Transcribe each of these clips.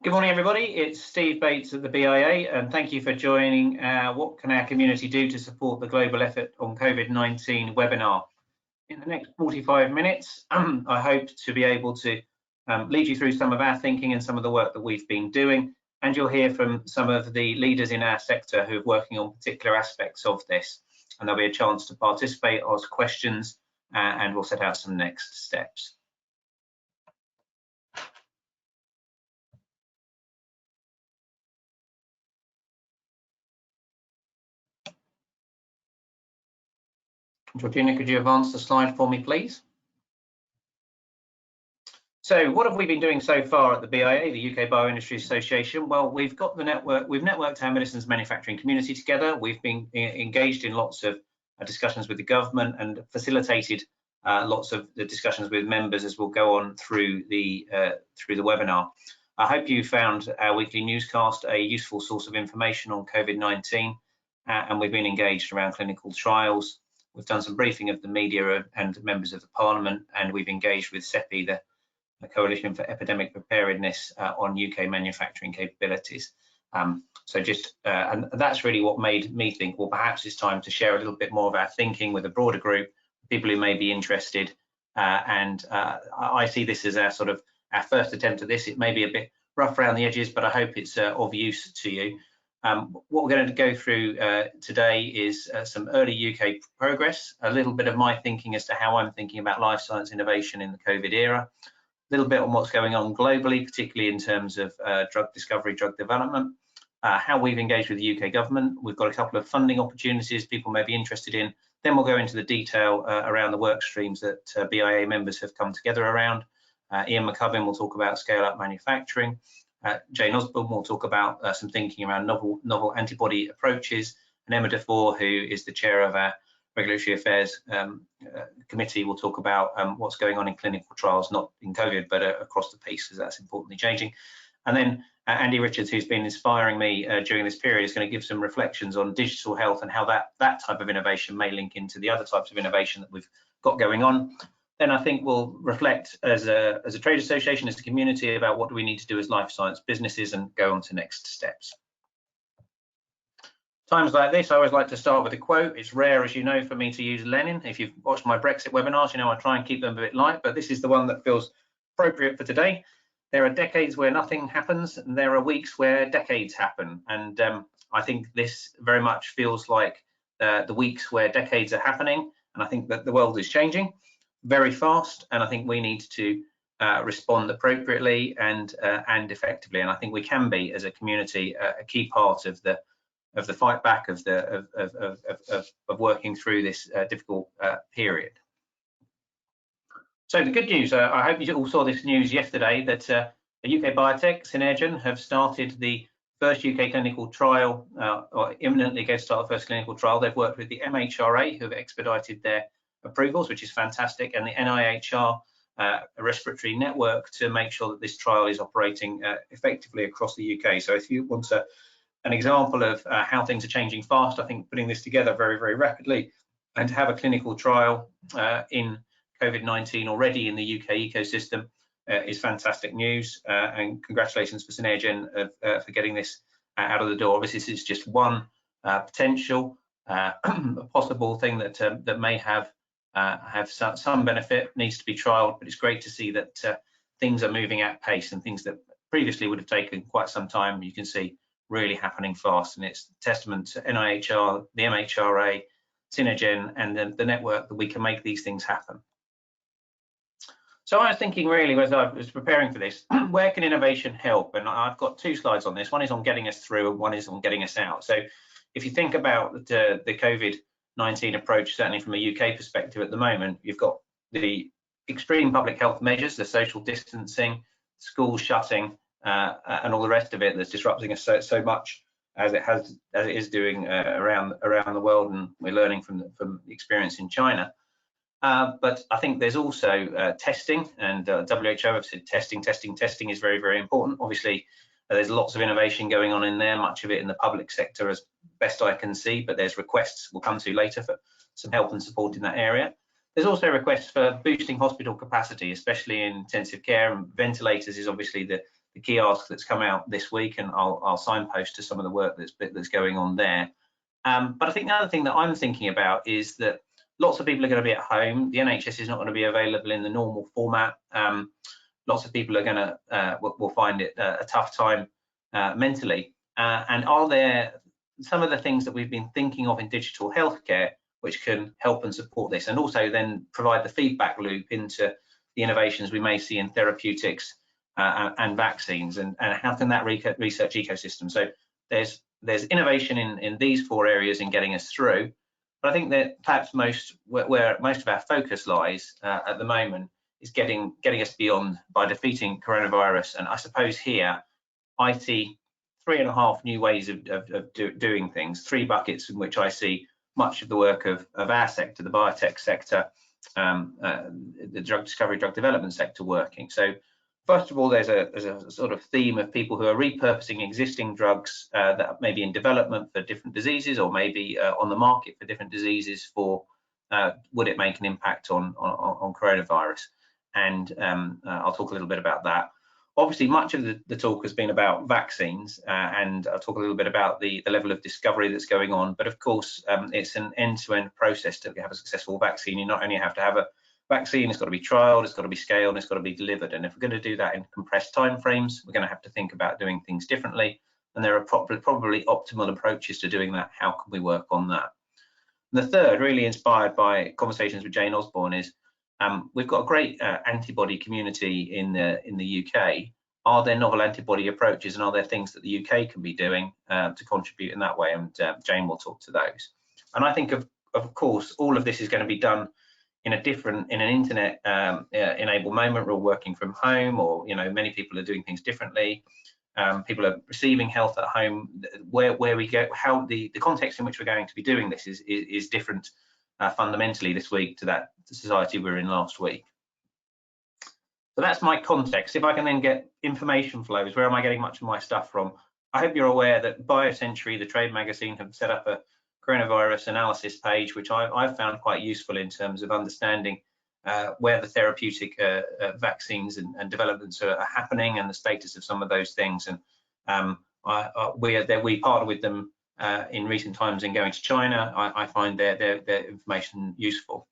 Good morning, everybody. It's Steve Bates at the BIA, and thank you for joining What Can Our Community Do to Support the Global Effort on COVID-19 webinar. In the next 45 minutes, I hope to be able to lead you through some of our thinking and some of the work that we've been doing, and you'll hear from some of the leaders in our sector who are working on particular aspects of this, and there'll be a chance to participate, ask questions, and we'll set out some next steps. Georgina, could you advance the slide for me, please? So what have we been doing so far at the BIA, the UK Bioindustry Association? Well, we've got the network, we've networked our medicines manufacturing community together. We've been engaged in lots of discussions with the government and facilitated lots of the discussions with members as we'll go on through the webinar. I hope you found our weekly newscast a useful source of information on COVID-19, and we've been engaged around clinical trials. We've done some briefing of the media and members of the Parliament, and we've engaged with CEPI, the Coalition for Epidemic Preparedness, on UK manufacturing capabilities. And that's really what made me think, well, perhaps it's time to share a little bit more of our thinking with a broader group, people who may be interested. I see this as our first attempt at this. It may be a bit rough around the edges, but I hope it's of use to you. What we're going to go through today is some early UK progress, a little bit of my thinking as to how I'm thinking about life science innovation in the COVID era, a little bit on what's going on globally, particularly in terms of drug discovery, drug development, how we've engaged with the UK government. We've got a couple of funding opportunities people may be interested in. Then we'll go into the detail around the work streams that BIA members have come together around. Ian McCubbin will talk about scale-up manufacturing. Jane Osbourn will talk about some thinking around novel antibody approaches, and Emma Defoe, who is the chair of our Regulatory Affairs Committee, will talk about what's going on in clinical trials, not in COVID, but across the piece, because that's importantly changing. And then Andy Richards, who's been inspiring me during this period, is going to give some reflections on digital health and how that type of innovation may link into the other types of innovation that we've got going on. Then I think we'll reflect as a trade association, as a community, about what do we need to do as life science businesses and go on to next steps. Times like this, I always like to start with a quote. It's rare, as you know, for me to use Lenin. If you've watched my Brexit webinars, you know I try and keep them a bit light, but this is the one that feels appropriate for today. There are decades where nothing happens, and there are weeks where decades happen. And I think this very much feels like the weeks where decades are happening, and I think that the world is changing very fast, and I think we need to respond appropriately and effectively. And I think we can be, as a community, a key part of the fight back, of working through this difficult period. So the good news, I hope you all saw this news yesterday, that a UK biotech, Synergen, have started the first UK clinical trial, or imminently going to start the first clinical trial. They've worked with the MHRA, who have expedited their approvals, which is fantastic, and the NIHR respiratory network to make sure that this trial is operating effectively across the UK. So if you want an example of how things are changing fast, I think putting this together very, very rapidly and to have a clinical trial in COVID-19 already in the UK ecosystem is fantastic news, and congratulations for Synergen for getting this out of the door. Obviously, this is just one potential possible thing that may have some benefit, needs to be trialed, but it's great to see that things are moving at pace, and things that previously would have taken quite some time, you can see really happening fast. And it's testament to NIHR, the MHRA, Synergen, and the network that we can make these things happen. So I was thinking, really, as I was preparing for this, where can innovation help? And I've got two slides on this. One is on getting us through, and one is on getting us out. So if you think about the COVID-19 approach, certainly from a UK perspective at the moment, you've got the extreme public health measures, the social distancing, schools shutting, and all the rest of it that's disrupting us so much as it is doing around the world, and we're learning from the experience in China. But I think there's also testing, and WHO have said testing is very, very important. Obviously, there's lots of innovation going on in there, much of it in the public sector as best I can see, but there's requests we'll come to later for some help and support in that area. There's also requests for boosting hospital capacity, especially in intensive care, and ventilators is obviously the key ask that's come out this week, and I'll signpost to some of the work that's going on there. But I think the other thing that I'm thinking about is that lots of people are going to be at home. The NHS is not going to be available in the normal format. Lots of people are going to will find it a tough time mentally. And are there some of the things that we've been thinking of in digital healthcare which can help and support this, and also then provide the feedback loop into the innovations we may see in therapeutics and vaccines, and how can that research ecosystem? So there's innovation in these 4 areas in getting us through. But I think that perhaps where most of our focus lies at the moment is getting us beyond by defeating coronavirus. And I suppose here I see 3.5 new ways of doing things, 3 buckets in which I see much of the work of our sector, the biotech sector, the drug discovery, drug development sector working. So first of all, there's a sort of theme of people who are repurposing existing drugs that may be in development for different diseases, or maybe on the market for different diseases, for would it make an impact on coronavirus? And I'll talk a little bit about that. Obviously, much of the talk has been about vaccines, and I'll talk a little bit about the level of discovery that's going on. But of course, it's an end-to-end process to have a successful vaccine. You not only have to have a vaccine, it's got to be trialed, it's got to be scaled, and it's got to be delivered. And if we're going to do that in compressed timeframes, we're going to have to think about doing things differently. And there are probably optimal approaches to doing that. How can we work on that? And the third, really inspired by conversations with Jane Osbourn, is we've got a great antibody community in the UK. Are there novel antibody approaches, and are there things that the UK can be doing to contribute in that way? And Jane will talk to those. And I think of course all of this is going to be done in an internet enabled moment. We're all working from home, or many people are doing things differently. People are receiving health at home. Where we go, how the context in which we're going to be doing this is different fundamentally this week to that society we were in last week. So that's my context. If I can then get information flows, where am I getting much of my stuff from? I hope you're aware that BioCentury, the trade magazine, have set up a coronavirus analysis page, which I've found quite useful in terms of understanding where the therapeutic vaccines and developments are happening, and the status of some of those things. And we partner with them in recent times in going to China. I find their information useful.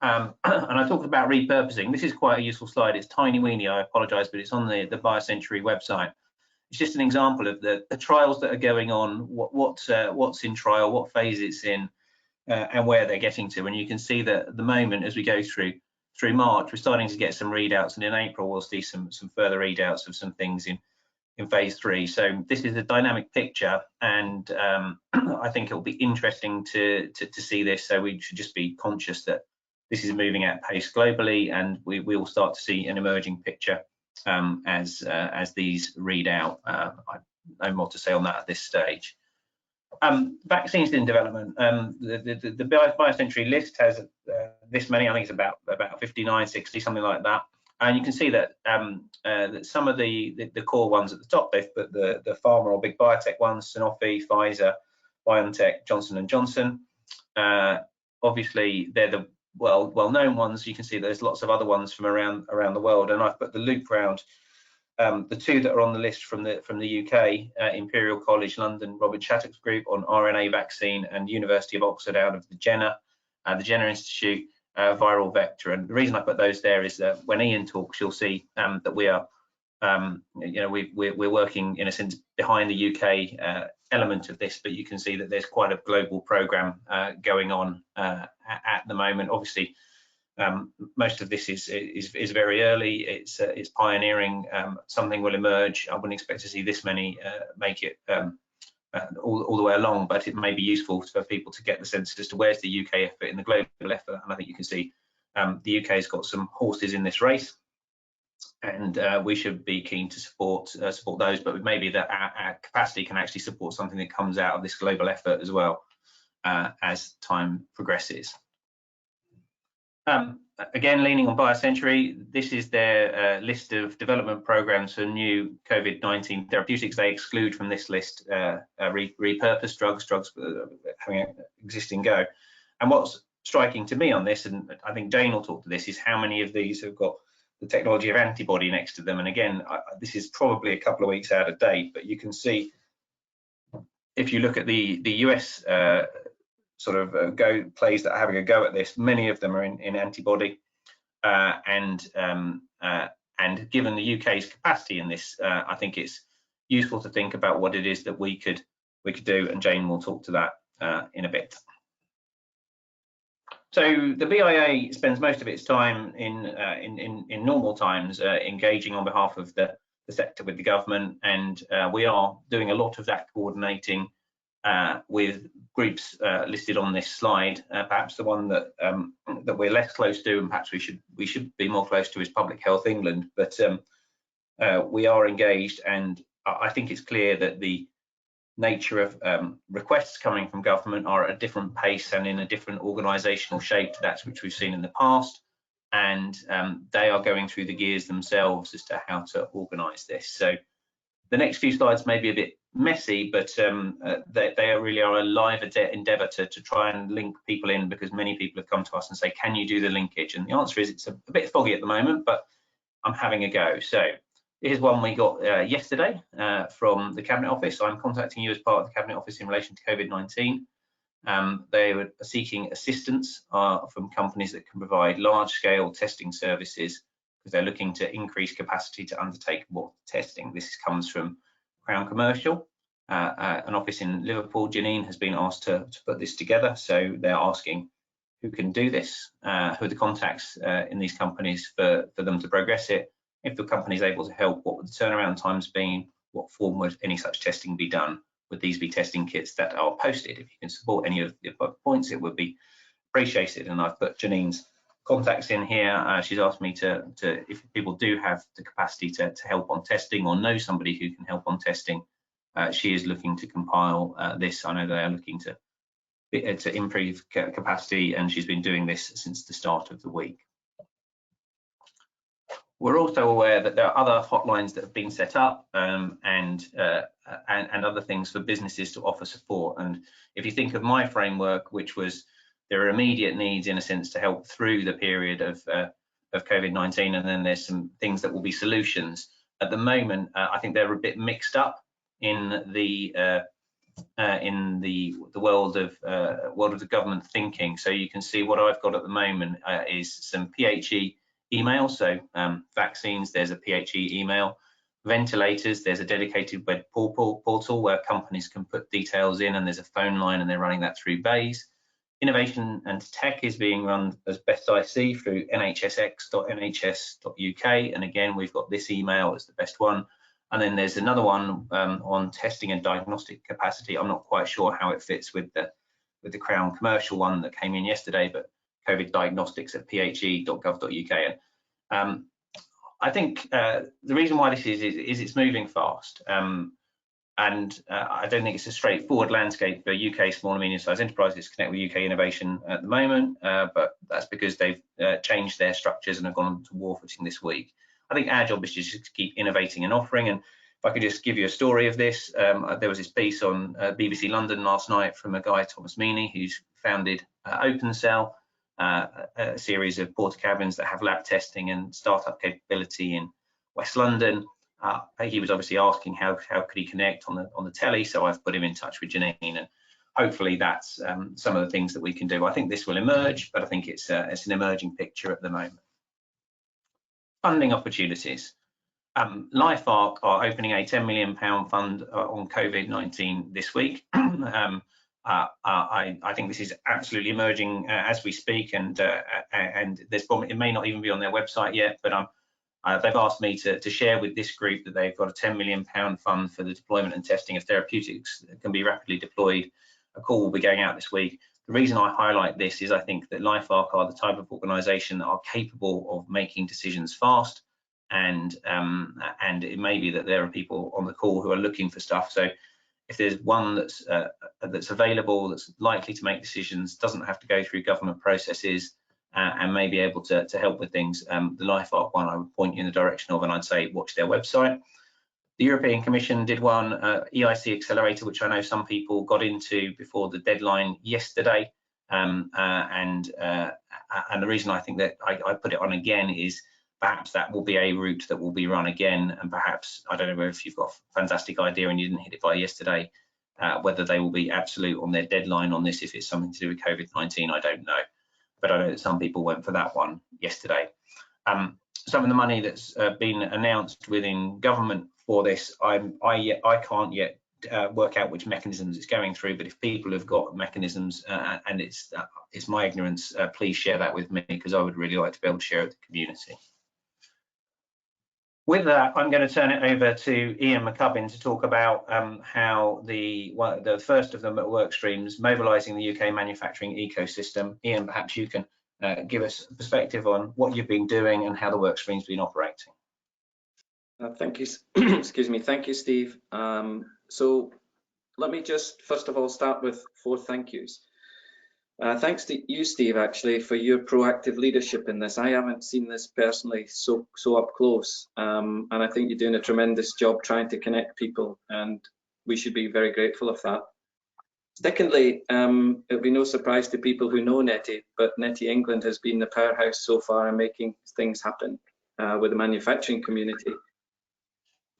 And I talked about repurposing. This is quite a useful slide. It's tiny weeny, I apologize, but it's on the BioCentury website. It's just an example of the trials that are going on, what's in trial, what phase it's in, and where they're getting to. And you can see that at the moment, as we go through March, we're starting to get some readouts, and in April we'll see some further readouts of some things in phase 3. So this is a dynamic picture, and I think it'll be interesting to see this. So we should just be conscious that this is moving at pace globally, and we will start to see an emerging picture as these read out. No more to say on that at this stage. Vaccines in development. The BioCentury list has this many. I think it's about 59, 60, something like that. And you can see that, that some of the core ones at the top, they've put the pharma or big biotech ones: Sanofi, Pfizer, BioNTech, Johnson & Johnson. Obviously, they're the well-known ones. You can see there's lots of other ones from around the world, and I've put the loop round the 2 that are on the list from the UK: Imperial College London, Robert Shattuck's group on RNA vaccine, and University of Oxford out of the Jenner Institute, viral vector. And the reason I put those there is that when Ian talks, you'll see that we are, we're working in a sense behind the UK element of this, but you can see that there's quite a global program going on at the moment. Obviously, most of this is very early. It's pioneering. Something will emerge. I wouldn't expect to see this many make it all the way along, but it may be useful for people to get the sense as to where's the UK effort in the global effort. And I think you can see the UK has got some horses in this race, and we should be keen to support those, but maybe that our capacity can actually support something that comes out of this global effort as well as time progresses. Again, leaning on BioCentury, this is their list of development programs for new COVID-19 therapeutics. They exclude from this list repurposed drugs having an existing go. And what's striking to me on this, and I think Jane will talk to this, is how many of these have got the technology of antibody next to them. And again, this is probably a couple of weeks out of date, but you can see, if you look at the US sort of plays that are having a go at this, many of them are in antibody, and given the UK's capacity in this, I think it's useful to think about what it is that we could do, and Jane will talk to that in a bit. So the BIA spends most of its time in normal times engaging on behalf of the sector with the government, and we are doing a lot of that coordinating with groups listed on this slide. Perhaps the one that we're less close to, and perhaps we should be more close to, is Public Health England. But we are engaged, and I think it's clear that the nature of requests coming from government are at a different pace and in a different organisational shape to that which we've seen in the past, and they are going through the gears themselves as to how to organise this. So the next few slides may be a bit messy, but they really are a live endeavour to try and link people in, because many people have come to us and say, can you do the linkage? And the answer is it's a bit foggy at the moment, but I'm having a go. So here's one we got yesterday from the Cabinet Office. I'm contacting you as part of the Cabinet Office in relation to COVID-19. They were seeking assistance from companies that can provide large-scale testing services, because they're looking to increase capacity to undertake more testing. This comes from Crown Commercial, an office in Liverpool. Janine has been asked to put this together, so they're asking who can do this, who are the contacts in these companies for them to progress it. If the company is able to help, what would the turnaround times be? What form would any such testing be done? Would these be testing kits that are posted? If you can support any of the above points, it would be appreciated. And I've put Janine's contacts in here. She's asked me to if people do have the capacity to help on testing, or know somebody who can help on testing, she is looking to compile this. I know they are looking to improve capacity, and she's been doing this since the start of the week. We're also aware that there are other hotlines that have been set up, and other things for businesses to offer support. And if you think of my framework, which was there are immediate needs in a sense to help through the period of COVID-19, and then there's some things that will be solutions. At the moment, I think they're a bit mixed up in the world of the government thinking. So you can see what I've got at the moment is some PHE email. So vaccines, there's a PHE email. Ventilators, there's a dedicated web portal where companies can put details in, and there's a phone line, and they're running that through BAYS. Innovation and tech is being run, as best I see, through nhsx.nhs.uk, and again we've got this email as the best one. And then there's another one on testing and diagnostic capacity. I'm not quite sure how it fits with the Crown Commercial one that came in yesterday, but COVID diagnostics at phe.gov.uk. And I think the reason why this is it's moving fast. And I don't think it's a straightforward landscape for UK small and medium-sized enterprises to connect with UK innovation at the moment, but that's because they've changed their structures and have gone to war footing this week. I think our job is just to keep innovating and offering. And if I could just give you a story of this, there was this piece on BBC London last night from a guy, Thomas Meany, who's founded OpenCell, a series of porta cabins that have lab testing and startup capability in West London. He was obviously asking how could he connect on the telly, so I've put him in touch with Janine, and hopefully that's some of the things that we can do. I think this will emerge, but I think it's an emerging picture at the moment. Funding opportunities. LifeArc are opening a £10 million fund on COVID-19 this week. I think this is absolutely emerging as we speak, and there's probably, it may not even be on their website yet, but they've asked me to share with this group that they've got a £10 million fund for the deployment and testing of therapeutics that can be rapidly deployed. A call will be going out this week. The reason I highlight this is I think that LifeArc are the type of organisation that are capable of making decisions fast, and it may be that there are people on the call who are looking for stuff. So if there's one that's available, that's likely to make decisions, doesn't have to go through government processes, and may be able to help with things, the LifeArc one I would point you in the direction of, and I'd say watch their website. The European Commission did one, EIC Accelerator, which I know some people got into before the deadline yesterday, and the reason I think that I put it on again is perhaps that will be a route that will be run again, and perhaps, I don't know if you've got a fantastic idea and you didn't hit it by yesterday, whether they will be absolute on their deadline on this, if it's something to do with COVID-19, I don't know. But I know that some people went for that one yesterday. Some of the money that's been announced within government for this, I can't yet work out which mechanisms it's going through, but if people have got mechanisms and it's my ignorance, please share that with me, because I would really like to be able to share it with the community. With that, I'm going to turn it over to Ian McCubbin to talk about how the first of the work streams, mobilising the UK manufacturing ecosystem. Ian, perhaps you can give us a perspective on what you've been doing and how the work stream's been operating. Thank you. Excuse me. Thank you, Steve. So let me just first of all start with 4 thank yous. Thanks to you, Steve, actually, for your proactive leadership in this. I haven't seen this personally so up close, and I think you're doing a tremendous job trying to connect people, and we should be very grateful of that. Secondly, it'll be no surprise to people who know Netty, but Netty England has been the powerhouse so far in making things happen with the manufacturing community.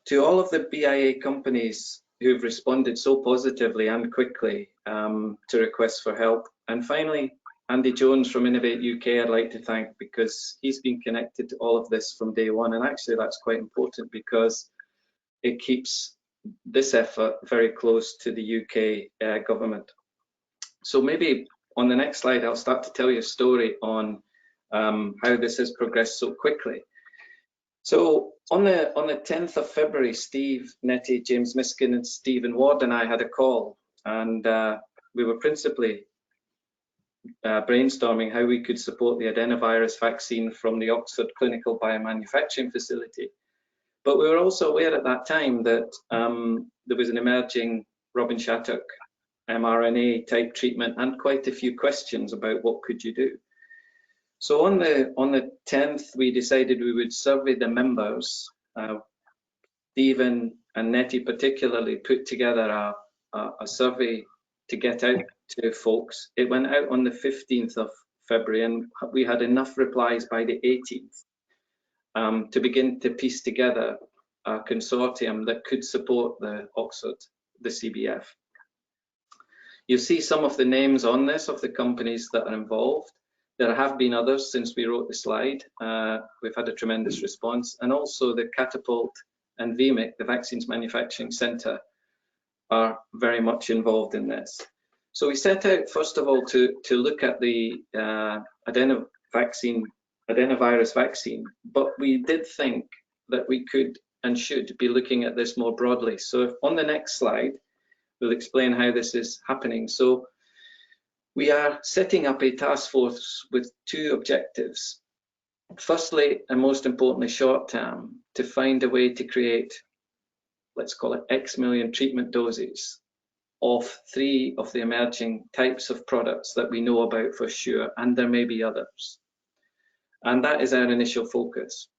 To all of the BIA companies who've responded so positively and quickly to requests for help. And finally, Andy Jones from Innovate UK, I'd like to thank, because he's been connected to all of this from day one. And actually that's quite important, because it keeps this effort very close to the UK government. So maybe on the next slide, I'll start to tell you a story on how this has progressed so quickly. So on the 10th of February, Steve, Netty, James Miskin and Stephen Ward and I had a call, and we were principally brainstorming how we could support the adenovirus vaccine from the Oxford Clinical Biomanufacturing Facility. But we were also aware at that time that there was an emerging Robin Shattuck mRNA type treatment and quite a few questions about what could you do. So on the 10th, we decided we would survey the members. Stephen and Netty particularly put together a survey to get out to folks. It went out on the 15th of February, and we had enough replies by the 18th to begin to piece together a consortium that could support the Oxford, the CBF. You'll see some of the names on this of the companies that are involved. There have been others since we wrote the slide. We've had a tremendous response, and also the Catapult and VMIC, the Vaccines Manufacturing Centre, are very much involved in this. So we set out, first of all, to look at the adenovirus vaccine, but we did think that we could and should be looking at this more broadly. So on the next slide, we'll explain how this is happening. So we are setting up a task force with 2 objectives. Firstly, and most importantly, short term, to find a way to create, let's call it X million treatment doses of 3 of the emerging types of products that we know about for sure, and there may be others. And that is our initial focus.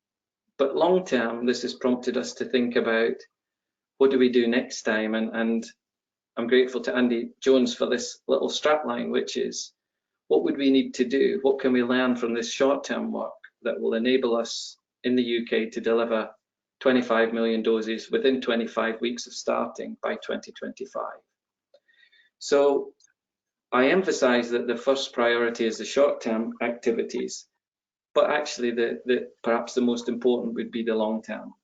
But long term, this has prompted us to think about what do we do next time, and I'm grateful to Andy Jones for this little strapline, which is, what would we need to do? What can we learn from this short-term work that will enable us in the UK to deliver 25 million doses within 25 weeks of starting by 2025? So I emphasize that the first priority is the short-term activities, but actually perhaps the most important would be the long-term.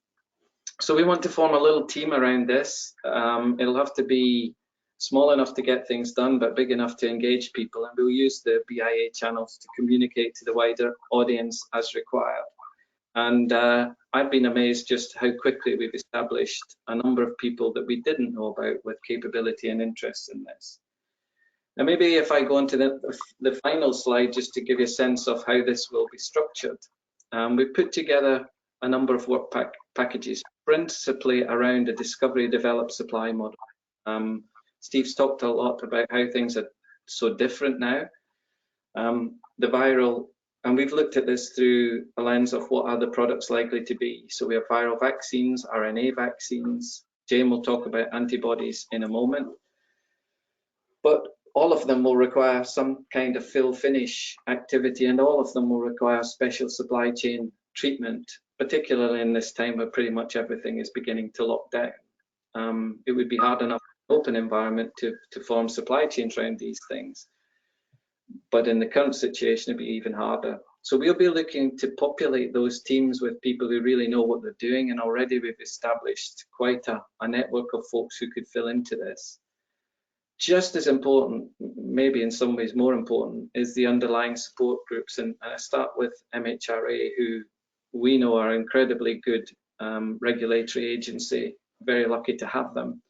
So we want to form a little team around this. It'll have to be small enough to get things done, but big enough to engage people, and we'll use the BIA channels to communicate to the wider audience as required. And I've been amazed just how quickly we've established a number of people that we didn't know about with capability and interest in this. Now maybe if I go on to the final slide, just to give you a sense of how this will be structured. We've put together a number of work packages, principally around a discovery, develop, supply model. Steve's talked a lot about how things are so different now. The viral, and we've looked at this through a lens of what are the products likely to be. So we have viral vaccines, RNA vaccines. Jane will talk about antibodies in a moment. But all of them will require some kind of fill finish activity, and all of them will require special supply chain treatment, particularly in this time where pretty much everything is beginning to lock down. It would be hard enough in an open environment to form supply chains around these things, but in the current situation it'd be even harder. So we'll be looking to populate those teams with people who really know what they're doing, and already we've established quite a network of folks who could fill into this. Just as important, maybe in some ways more important, is the underlying support groups, and I start with MHRA, who we know are incredibly good regulatory agency, very lucky to have them,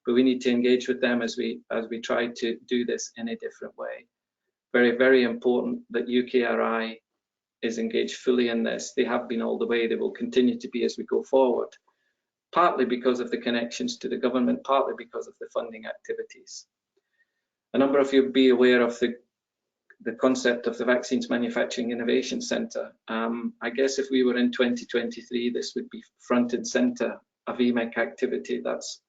but we need to engage with them as we try to do this in a different way. Very, very important that UKRI is engaged fully in this. They have been all the way, they will continue to be as we go forward, partly because of the connections to the government, partly because of the funding activities. A number of you will be aware of the concept of the Vaccines Manufacturing Innovation Centre. I guess if we were in 2023, this would be front and centre of EMEC activity. That's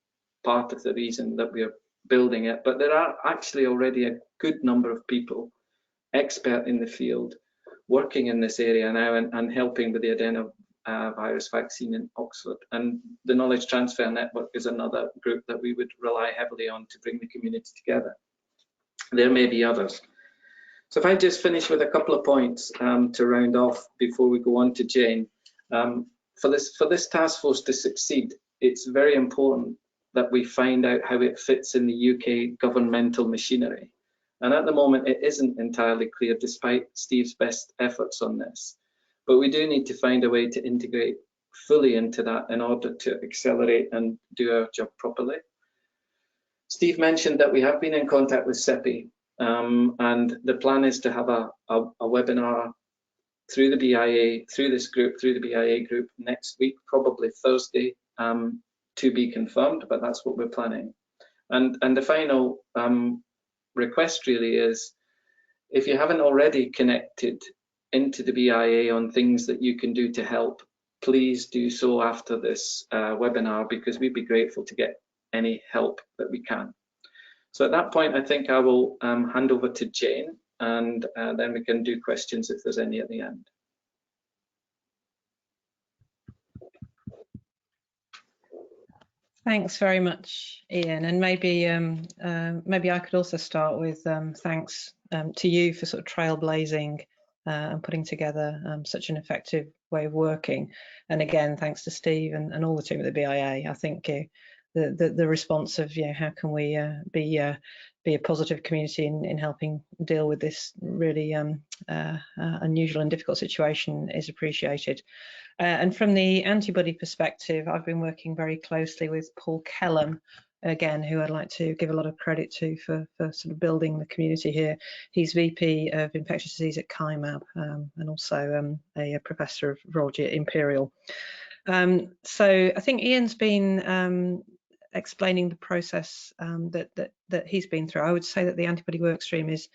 part of the reason that we are building it. But there are actually already a good number of people, expert in the field, working in this area now and helping with the adenovirus vaccine in Oxford. And the Knowledge Transfer Network is another group that we would rely heavily on to bring the community together. There may be others. So if I just finish with a couple of points to round off before we go on to Jane. For this task force to succeed, it's very important that we find out how it fits in the UK governmental machinery. And at the moment, it isn't entirely clear, despite Steve's best efforts on this. But we do need to find a way to integrate fully into that in order to accelerate and do our job properly. Steve mentioned that we have been in contact with CEPI, and the plan is to have a webinar through the BIA, through the BIA group next week, probably Thursday, to be confirmed, but that's what we're planning. And the final request really is, if you haven't already connected into the BIA on things that you can do to help, please do so after this webinar, because we'd be grateful to get any help that we can. So at that point, I think I will hand over to Jane, and then we can do questions if there's any at the end. Thanks very much, Ian. And maybe I could also start with thanks to you for sort of trailblazing and putting together such an effective way of working. And again, thanks to Steve and all the team at the BIA. I think the response of how can we be a positive community in helping deal with this really unusual and difficult situation is appreciated. And from the antibody perspective, I've been working very closely with Paul Kellam, again, who I'd like to give a lot of credit to for sort of building the community here. He's VP of Infectious Disease at CHIMAB and also a professor of virology at Imperial. So I think Ian's been explaining the process that he's been through. I would say that the antibody workstream is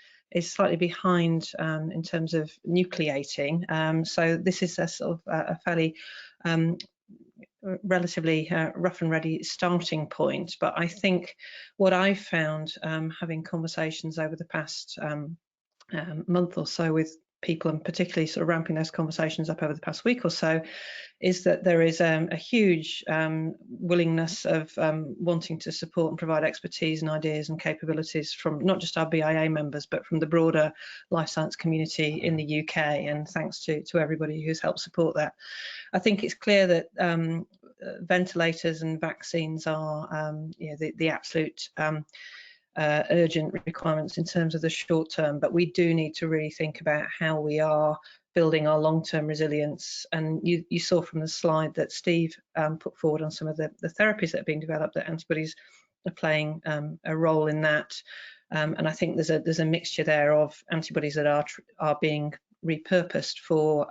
slightly behind in terms of nucleating. So this is a sort of a fairly relatively rough and ready starting point. But I think what I've found having conversations over the past month or so with people, and particularly sort of ramping those conversations up over the past week or so, is that there is a huge willingness of wanting to support and provide expertise and ideas and capabilities from not just our BIA members, but from the broader life science community in the UK. And thanks to everybody who's helped support that. I think it's clear that ventilators and vaccines are the absolute urgent requirements in terms of the short term, but we do need to really think about how we are building our long-term resilience. And you saw from the slide that Steve put forward on some of the therapies that are being developed, that antibodies are playing a role in that. And I think there's a mixture there of antibodies that are being repurposed for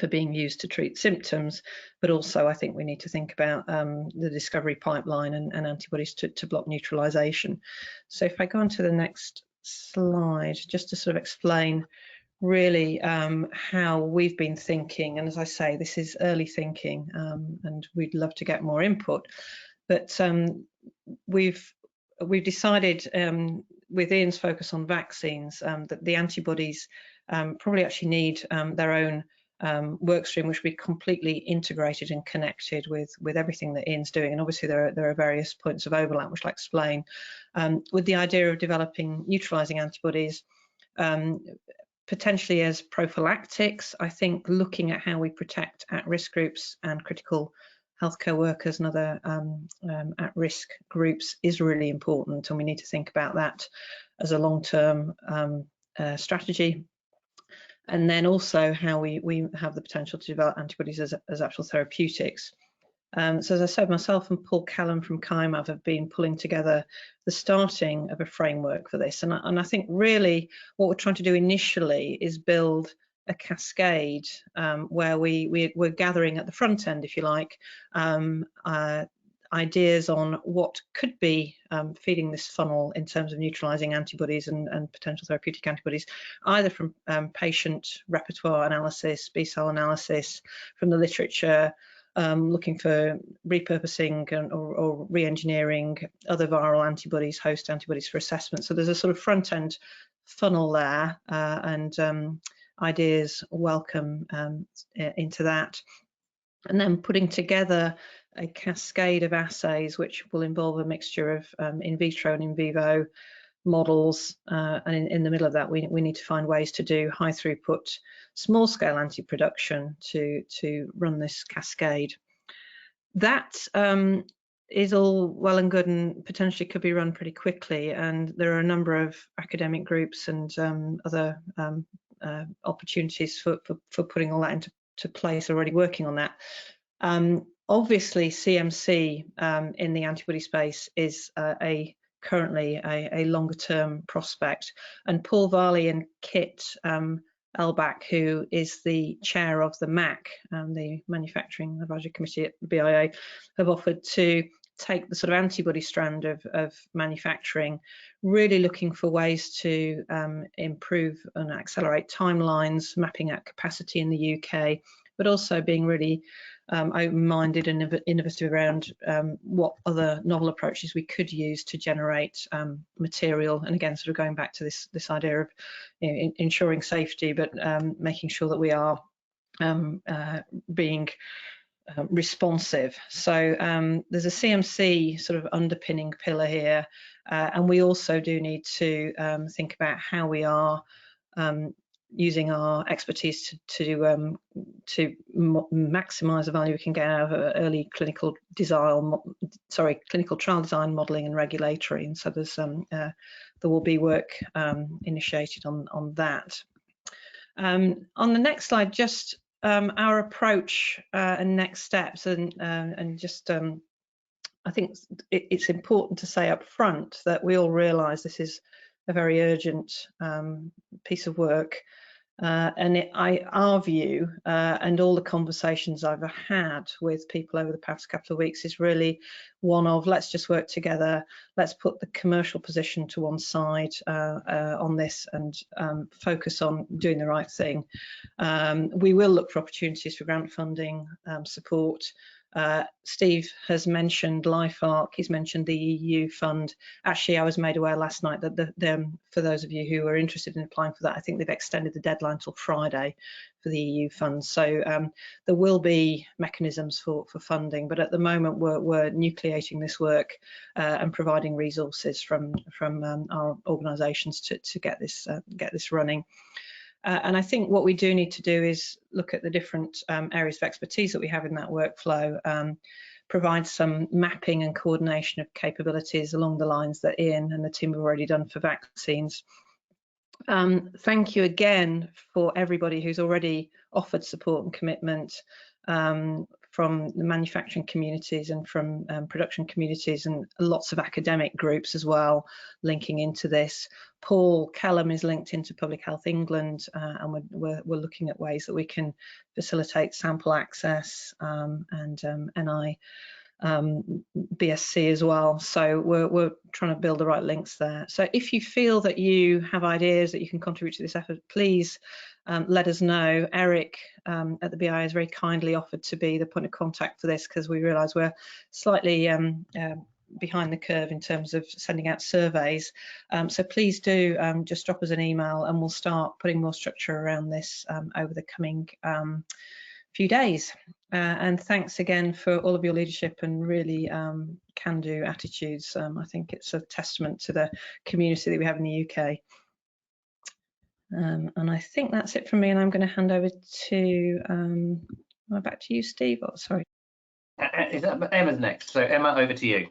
being used to treat symptoms, but also I think we need to think about the discovery pipeline and antibodies to block neutralization. So if I go on to the next slide, just to sort of explain really how we've been thinking, and as I say, this is early thinking and we'd love to get more input, but we've decided with Ian's focus on vaccines that the antibodies probably actually need their own workstream which will be completely integrated and connected with everything that Ian's doing. And obviously there are various points of overlap, which I'll explain, with the idea of developing neutralizing antibodies, potentially as prophylactics. I think looking at how we protect at-risk groups and critical healthcare workers and other at-risk groups is really important, and we need to think about that as a long-term strategy. And then also how we have the potential to develop antibodies as actual therapeutics. So as I said, myself and Paul Callum from CIMAV have been pulling together the starting of a framework for this. And I think really what we're trying to do initially is build a cascade where we're gathering at the front end, if you like, ideas on what could be feeding this funnel in terms of neutralizing antibodies and potential therapeutic antibodies, either from patient repertoire analysis, B-cell analysis, from the literature, looking for repurposing or re-engineering other viral antibodies, host antibodies for assessment. So there's a sort of front-end funnel there, and ideas welcome into that. And then putting together a cascade of assays which will involve a mixture of in vitro and in vivo models, and in the middle of that we need to find ways to do high throughput small scale anti-production to run this cascade. That is all well and good and potentially could be run pretty quickly, and there are a number of academic groups and other opportunities for putting all that into place already working on that. Obviously CMC in the antibody space is currently a longer term prospect, and Paul Varley and Kit Elbach, who is the chair of the MAC, the Manufacturing Advisory Committee at the BIA, have offered to take the sort of antibody strand of manufacturing, really looking for ways to improve and accelerate timelines, mapping out capacity in the UK, but also being really open-minded and innovative around what other novel approaches we could use to generate material. And again, sort of going back to this idea of ensuring safety, but making sure that we are being responsive. So there's a CMC sort of underpinning pillar here, and we also do need to think about how we are using our expertise to maximise the value we can get out of early clinical trial design, modelling, and regulatory. And so there's there will be work initiated on that. On the next slide, just our approach and next steps, and just I think it's important to say up front that we all realise this is a very urgent piece of work, and our view and all the conversations I've had with people over the past couple of weeks is really one of, let's just work together, let's put the commercial position to one side on this and focus on doing the right thing. We will look for opportunities for grant funding support. Steve has mentioned LifeArc, he's mentioned the EU fund. Actually, I was made aware last night that for those of you who are interested in applying for that, I think they've extended the deadline till Friday for the EU funds. So there will be mechanisms for funding, but at the moment we're nucleating this work and providing resources from our organisations to get this running. And I think what we do need to do is look at the different areas of expertise that we have in that workflow, provide some mapping and coordination of capabilities along the lines that Ian and the team have already done for vaccines. Thank you again for everybody who's already offered support and commitment from the manufacturing communities and from production communities, and lots of academic groups as well linking into this. Paul Callum is linked into Public Health England, and we're looking at ways that we can facilitate sample access and NI BSc as well. So we're trying to build the right links there. So if you feel that you have ideas that you can contribute to this effort, please let us know. Eric at the BIA has very kindly offered to be the point of contact for this, because we realise we're slightly behind the curve in terms of sending out surveys. So please do just drop us an email and we'll start putting more structure around this over the coming few days. And thanks again for all of your leadership and really can-do attitudes. I think it's a testament to the community that we have in the UK. And I think that's it from me, and I'm going to hand over to back to you, Steve. Oh, sorry. Is that Emma's next? So Emma, over to you.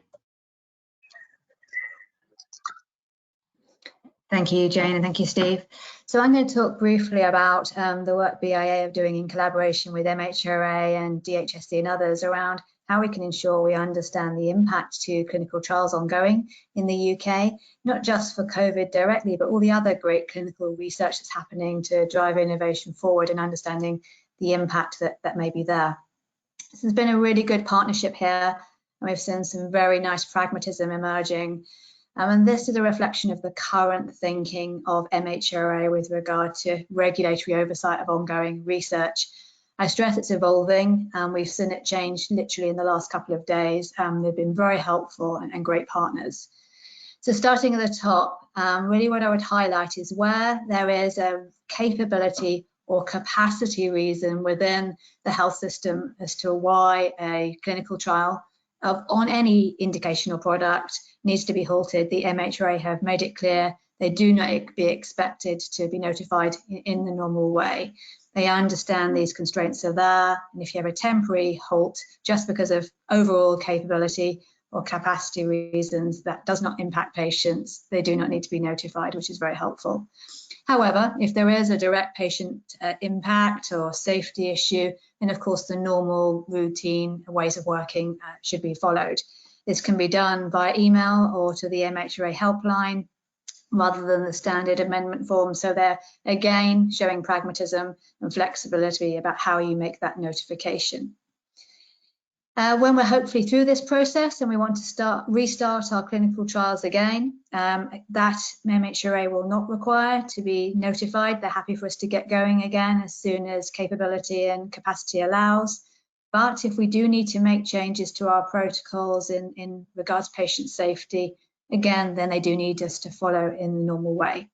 Thank you, Jane, and thank you, Steve. So I'm going to talk briefly about the work BIA are doing in collaboration with MHRA and DHSC and others around how we can ensure we understand the impact to clinical trials ongoing in the UK, not just for COVID directly, but all the other great clinical research that's happening to drive innovation forward and understanding the impact that may be there. This has been a really good partnership here, and we've seen some very nice pragmatism emerging. And this is a reflection of the current thinking of MHRA with regard to regulatory oversight of ongoing research. I stress it's evolving, and we've seen it change literally in the last couple of days. They've been very helpful and great partners. So starting at the top, really what I would highlight is where there is a capability or capacity reason within the health system as to why a clinical trial on any indication or product needs to be halted. The MHRA have made it clear they do not be expected to be notified in the normal way. They understand these constraints are there, and if you have a temporary halt just because of overall capability or capacity reasons that does not impact patients, they do not need to be notified, which is very helpful. However, if there is a direct patient impact or safety issue, then of course the normal routine ways of working should be followed. This can be done by email or to the MHRA helpline rather than the standard amendment form. So they're again showing pragmatism and flexibility about how you make that notification. When we're hopefully through this process and we want to restart our clinical trials again, that MHRA will not require to be notified. They're happy for us to get going again as soon as capability and capacity allows. But if we do need to make changes to our protocols in regards to patient safety, again, then they do need us to follow in the normal way.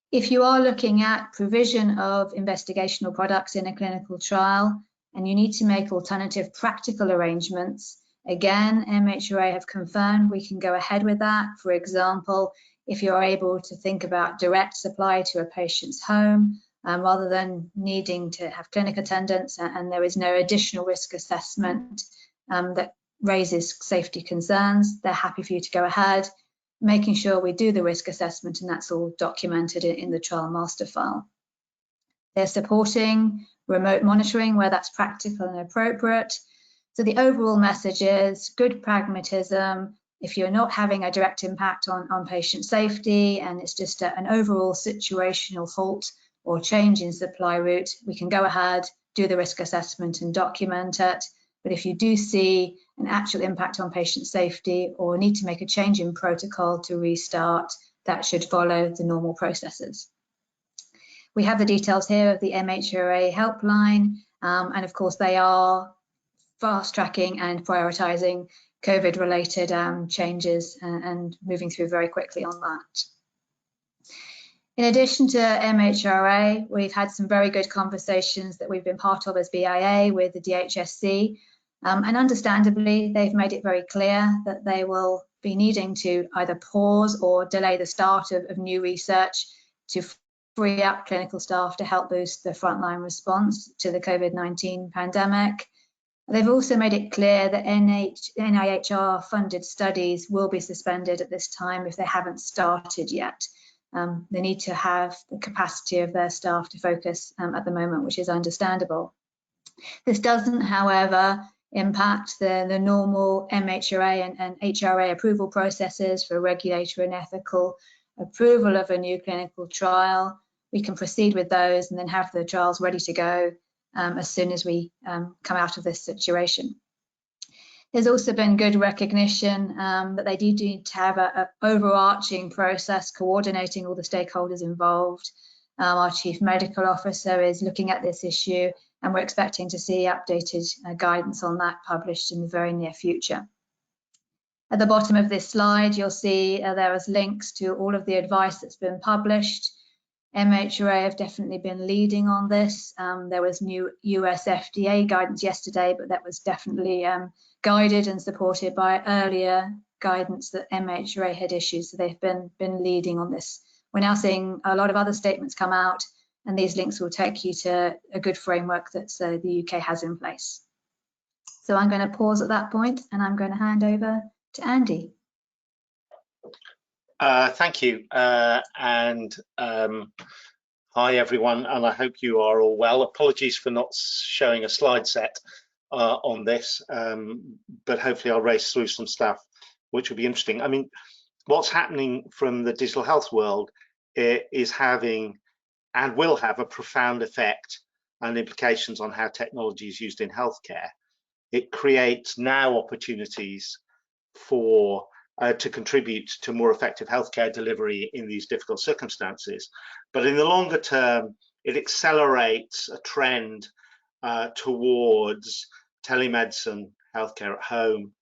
If you are looking at provision of investigational products in a clinical trial, and you need to make alternative practical arrangements, again, MHRA have confirmed we can go ahead with that. For example, if you're able to think about direct supply to a patient's home, rather than needing to have clinic attendance, and there is no additional risk assessment that raises safety concerns, they're happy for you to go ahead, making sure we do the risk assessment, and that's all documented in the trial master file. They're supporting remote monitoring where that's practical and appropriate. So the overall message is good pragmatism. If you're not having a direct impact on patient safety and it's just an overall situational halt or change in supply route, we can go ahead, do the risk assessment and document it. But if you do see an actual impact on patient safety or need to make a change in protocol to restart, that should follow the normal processes. We have the details here of the MHRA helpline, and of course they are fast tracking and prioritising COVID-related changes and moving through very quickly on that. In addition to MHRA, we've had some very good conversations that we've been part of as BIA with the DHSC, and understandably they've made it very clear that they will be needing to either pause or delay the start of new research to free up clinical staff to help boost the frontline response to the COVID-19 pandemic. They've also made it clear that NIHR funded studies will be suspended at this time if they haven't started yet. They need to have the capacity of their staff to focus at the moment, which is understandable. This doesn't, however, impact the normal MHRA and HRA approval processes for regulatory and ethical approval of a new clinical trial. We can proceed with those and then have the trials ready to go as soon as we come out of this situation. There's also been good recognition that they do need to have an overarching process coordinating all the stakeholders involved. Our Chief Medical Officer is looking at this issue, and we're expecting to see updated guidance on that published in the very near future. At the bottom of this slide, you'll see there is links to all of the advice that's been published. MHRA have definitely been leading on this. There was new US FDA guidance yesterday, but that was definitely guided and supported by earlier guidance that MHRA had issued. So they've been leading on this. We're now seeing a lot of other statements come out, and these links will take you to a good framework that the UK has in place. So I'm going to pause at that point, and I'm going to hand over to Andy. Thank you, and hi everyone, and I hope you are all well. Apologies for not showing a slide set on this, but hopefully I'll race through some stuff which will be interesting. I mean, what's happening from the digital health world is having and will have a profound effect and implications on how technology is used in healthcare. It creates now opportunities for to contribute to more effective healthcare delivery in these difficult circumstances. But in the longer term, it accelerates a trend towards telemedicine, healthcare at home,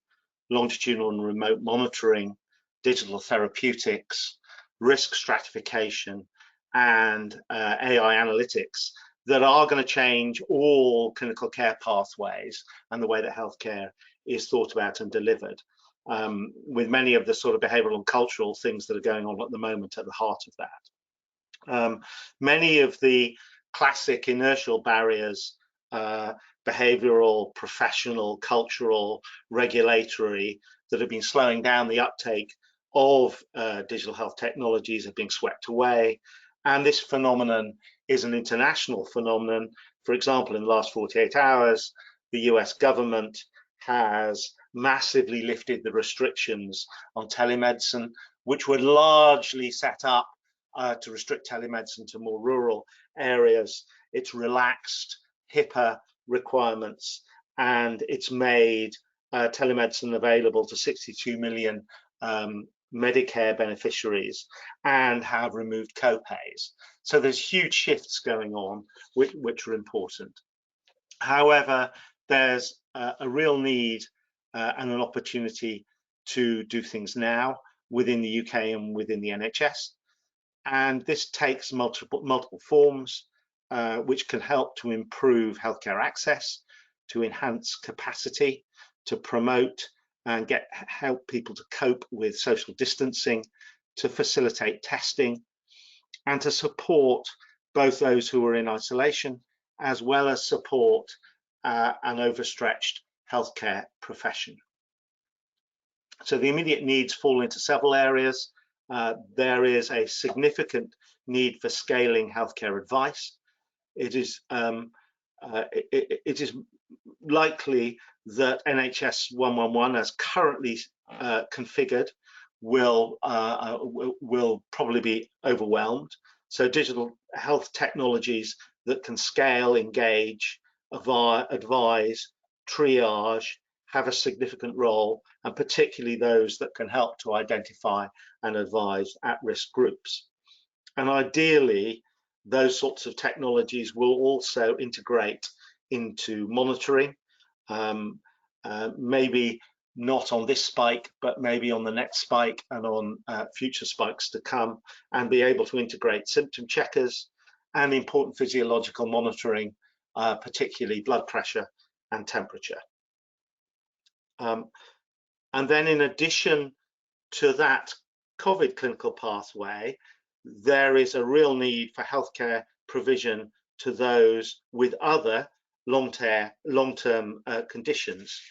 longitudinal and remote monitoring, digital therapeutics, risk stratification, and AI analytics that are going to change all clinical care pathways and the way that healthcare is thought about and delivered. With many of the sort of behavioral and cultural things that are going on at the moment at the heart of that. Many of the classic inertial barriers, behavioral, professional, cultural, regulatory, that have been slowing down the uptake of digital health technologies are being swept away. And this phenomenon is an international phenomenon. For example, in the last 48 hours, the US government has massively lifted the restrictions on telemedicine, which were largely set up to restrict telemedicine to more rural areas. It's relaxed HIPAA requirements, and it's made telemedicine available to 62 million Medicare beneficiaries and have removed co-pays. So there's huge shifts going on which are important. However, there's a real need and an opportunity to do things now within the UK and within the NHS. And this takes multiple forms, which can help to improve healthcare access, to enhance capacity, to promote and help people to cope with social distancing, to facilitate testing, and to support both those who are in isolation, as well as support an overstretched healthcare profession. So the immediate needs fall into several areas. There is a significant need for scaling healthcare advice. It is likely that NHS 111, as currently configured, will probably be overwhelmed. So digital health technologies that can scale, engage, advise, triage, have a significant role, and particularly those that can help to identify and advise at-risk groups. And ideally, those sorts of technologies will also integrate into monitoring, maybe not on this spike, but maybe on the next spike and on future spikes to come, and be able to integrate symptom checkers and important physiological monitoring, particularly blood pressure and temperature. And then in addition to that COVID clinical pathway, there is a real need for healthcare provision to those with other long-term conditions.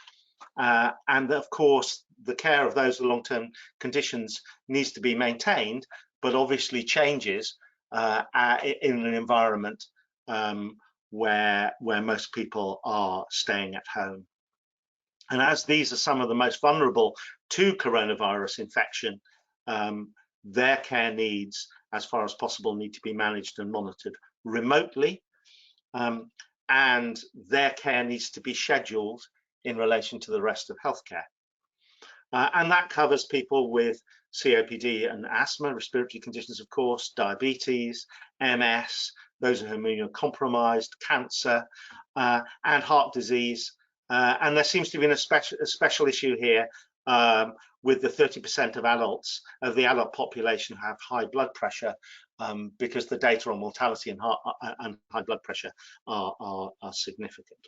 And of course, the care of those with long-term conditions needs to be maintained, but obviously changes in an environment where most people are staying at home. And as these are some of the most vulnerable to coronavirus infection, their care needs, as far as possible, need to be managed and monitored remotely, and their care needs to be scheduled in relation to the rest of healthcare. And that covers people with COPD and asthma, respiratory conditions, of course, diabetes, MS, those who are immunocompromised, cancer, and heart disease, And there seems to be a special issue here with the 30% of adults, of the adult population who have high blood pressure, because the data on mortality and high blood pressure are significant.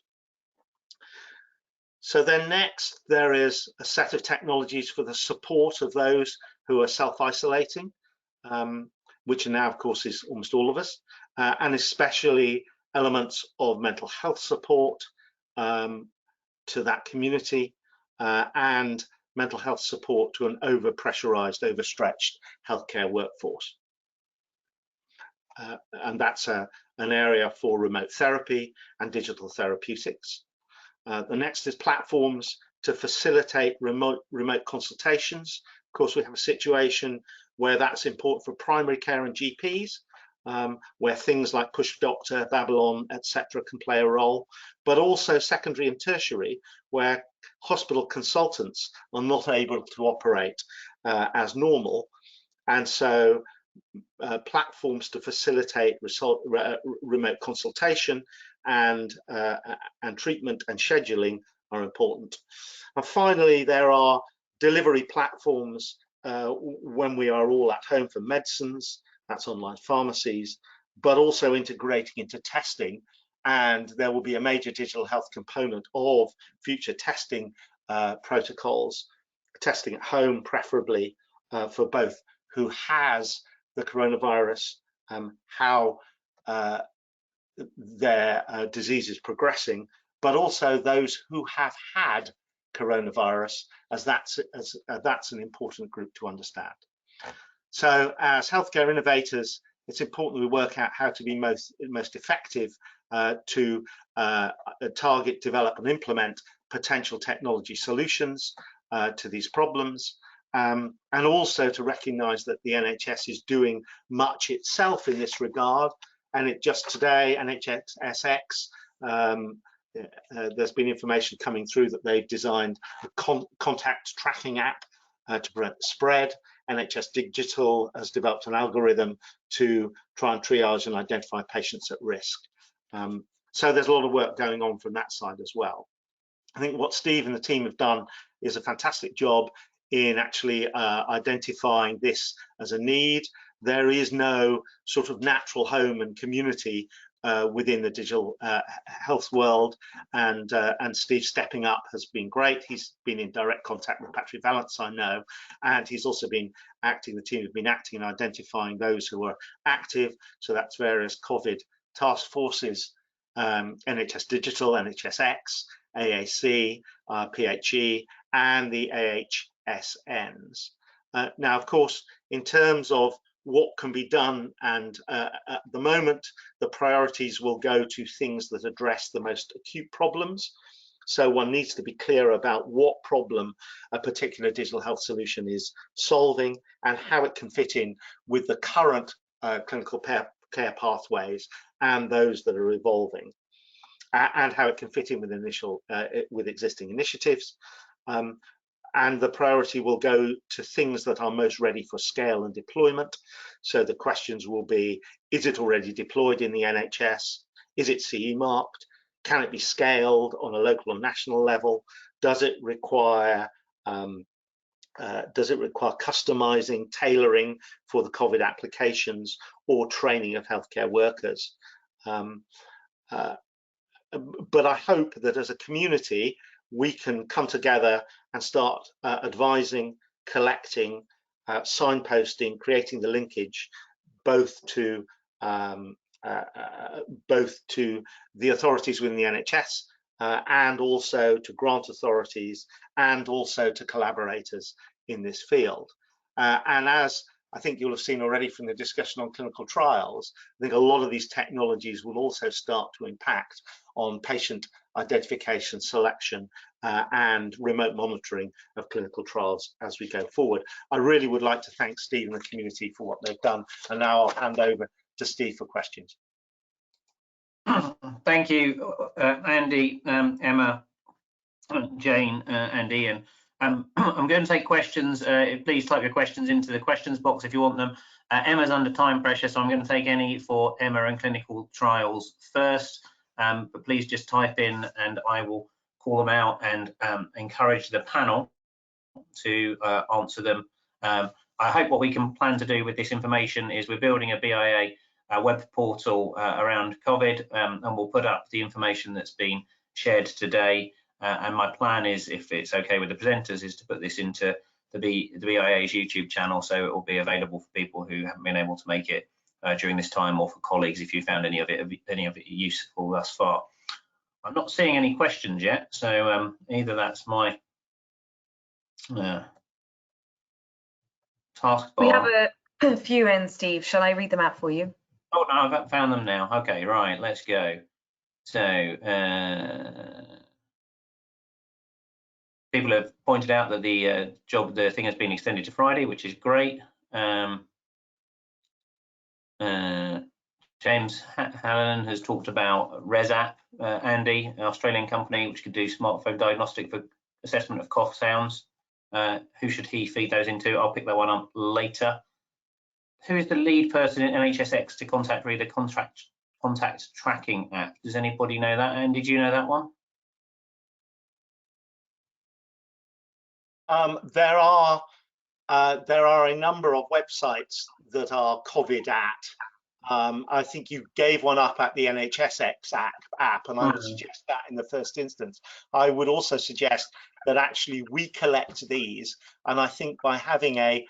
So then next, there is a set of technologies for the support of those who are self-isolating, which now, of course, is almost all of us, and especially elements of mental health support to that community, and mental health support to an over-pressurized, overstretched healthcare workforce. And that's an area for remote therapy and digital therapeutics. The next is platforms to facilitate remote consultations. Of course, we have a situation where that's important for primary care and GPs, where things like Push Doctor, Babylon, etc. can play a role, but also secondary and tertiary, where hospital consultants are not able to operate as normal. And so platforms to facilitate remote consultation and treatment and scheduling are important. And finally, there are delivery platforms when we are all at home for medicines, that's online pharmacies, but also integrating into testing. And there will be a major digital health component of future testing protocols, testing at home preferably, for both who has the coronavirus, how their disease is progressing, but also those who have had coronavirus, as that's an important group to understand. So as healthcare innovators, it's important we work out how to be most effective to target, develop and implement potential technology solutions to these problems, and also to recognize that the NHS is doing much itself in this regard. And it just today, NHSX, there's been information coming through that they've designed a contact tracking app to prevent the spread. NHS Digital has developed an algorithm to try and triage and identify patients at risk. So there's a lot of work going on from that side as well. I think what Steve and the team have done is a fantastic job in actually identifying this as a need. There is no sort of natural home and community within the digital health world, and Steve stepping up has been great. He's been in direct contact with Patrick Vallance, I know, and he's also been acting, the team have been acting and identifying those who are active. So that's various COVID task forces, NHS Digital, NHSX, AAC, PHE, and the AHSNs. Now, of course, in terms of what can be done, and at the moment, the priorities will go to things that address the most acute problems. So one needs to be clear about what problem a particular digital health solution is solving and how it can fit in with the current clinical care pathways and those that are evolving, and how it can fit in with existing initiatives. And the priority will go to things that are most ready for scale and deployment. So the questions will be, is it already deployed in the NHS? Is it CE marked? Can it be scaled on a local and national level? Does it require customizing, tailoring for the COVID applications, or training of healthcare workers? But I hope that as a community, we can come together and start advising, collecting, signposting, creating the linkage, both to the authorities within the NHS and also to grant authorities and also to collaborators in this field. And as I think you'll have seen already from the discussion on clinical trials, I think a lot of these technologies will also start to impact on patient identification, selection, and remote monitoring of clinical trials as we go forward. I really would like to thank Steve and the community for what they've done. And now I'll hand over to Steve for questions. Thank you, Andy, Emma, Jane, and Ian. I'm going to take questions. Please type your questions into the questions box if you want them. Emma's under time pressure, so I'm going to take any for Emma and clinical trials first. But please just type in and I will call them out and encourage the panel to answer them. I hope what we can plan to do with this information is we're building a BIA web portal around COVID, and we'll put up the information that's been shared today. And my plan is, if it's okay with the presenters, is to put this into the BIA's YouTube channel, so it will be available for people who haven't been able to make it during this time, or for colleagues if you found any of it useful thus far. I'm not seeing any questions yet, so either that's my taskbar. We have a few in, Steve. Shall I read them out for you? Oh no, I've found them now. Okay, right, let's go. So people have pointed out that the thing has been extended to Friday, which is great. James Hallen has talked about ResApp, Andy, an Australian company which could do smartphone diagnostic for assessment of cough sounds. Who should he feed those into? I'll pick that one up later. Who is the lead person in NHSX to contact via the contact tracking app? Does anybody know that? And did you know that one? There are a number of websites that are COVID at. I think you gave one up at the NHSX app, and I would suggest that in the first instance. I would also suggest that actually we collect these, and I think by having a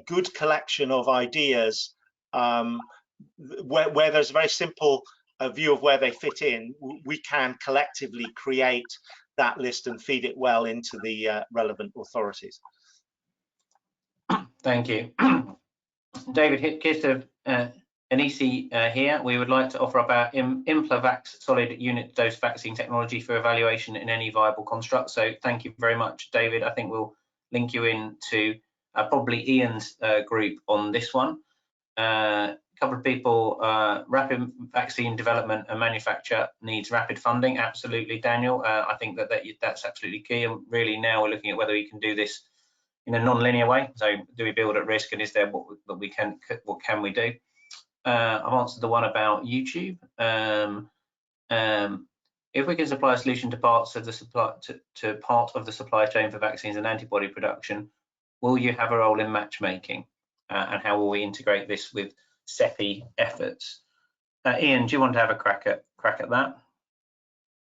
good collection of ideas where there's a very simple view of where they fit in, we can collectively create that list and feed it well into the relevant authorities. Thank you. David Kirster Anisi here. We would like to offer up our Implavax solid unit dose vaccine technology for evaluation in any viable construct. So thank you very much, David. I think we'll link you in to probably Ian's group on this one. A couple of people, rapid vaccine development and manufacture needs rapid funding. Absolutely, Daniel. I think that's absolutely key. And really now we're looking at whether we can do this in a non-linear way. So do we build at risk, and is there what can we do? I've answered the one about YouTube. If we can supply a solution to parts of the supply chain for vaccines and antibody production, will you have a role in matchmaking? And how will we integrate this with CEPI efforts? Ian, do you want to have a crack at that?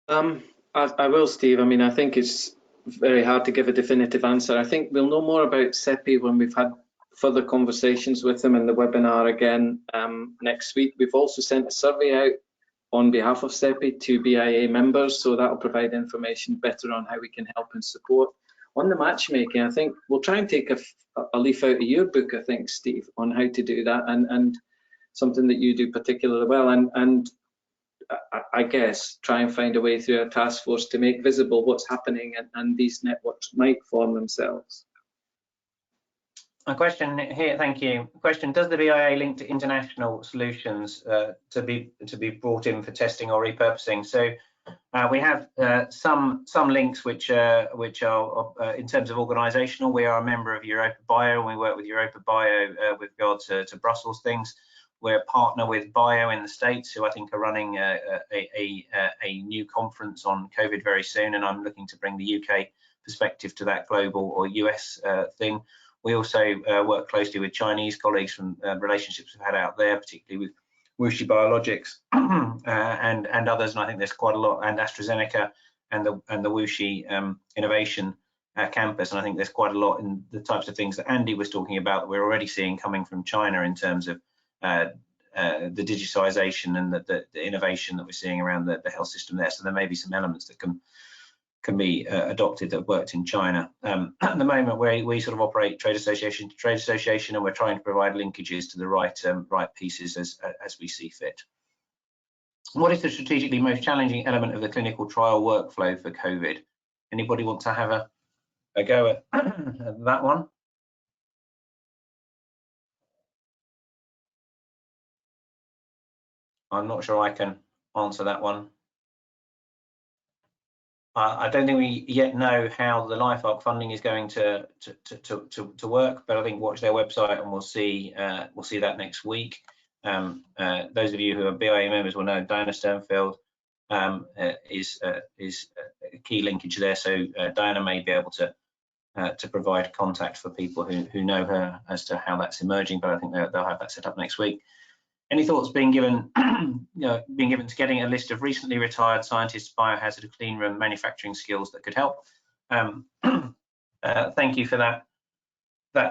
I will, Steve. I mean, I think it's very hard to give a definitive answer. I think we'll know more about CEPI when we've had further conversations with them in the webinar again next week. We've also sent a survey out on behalf of CEPI to BIA members, so that will provide information better on how we can help and support. On the matchmaking, I think we'll try and take a leaf out of your book, I think, Steve, on how to do that, and something that you do particularly well, and I guess try and find a way through a task force to make visible what's happening, and these networks might form themselves. A question here, thank you. Question: does the BIA link to international solutions to be brought in for testing or repurposing? So we have some links which are in terms of organisational. We are a member of Europa Bio, and we work with Europa Bio with regard to Brussels things. We're a partner with Bio in the States, who I think are running a new conference on COVID very soon, and I'm looking to bring the UK perspective to that global or US thing. We also work closely with Chinese colleagues from relationships we've had out there, particularly with Wuxi Biologics and others, and I think there's quite a lot, and AstraZeneca and the Wuxi Innovation Campus, and I think there's quite a lot in the types of things that Andy was talking about that we're already seeing coming from China in terms of the digitization and the innovation that we're seeing around the health system there. So there may be some elements that can be adopted that worked in China. At the moment, we sort of operate trade association to trade association, and we're trying to provide linkages to the right pieces as we see fit. What is the strategically most challenging element of the clinical trial workflow for COVID? Anybody want to have a go at that one? I'm not sure I can answer that one. I don't think we yet know how the LifeArc funding is going to work, but I think watch their website and we'll see that next week. Those of you who are BIA members will know Diana Sternfield is a key linkage there. So Diana may be able to provide contact for people who know her as to how that's emerging, but I think they'll have that set up next week. Any thoughts being given, being given to getting a list of recently retired scientists, biohazard, clean room manufacturing skills that could help? Thank you for that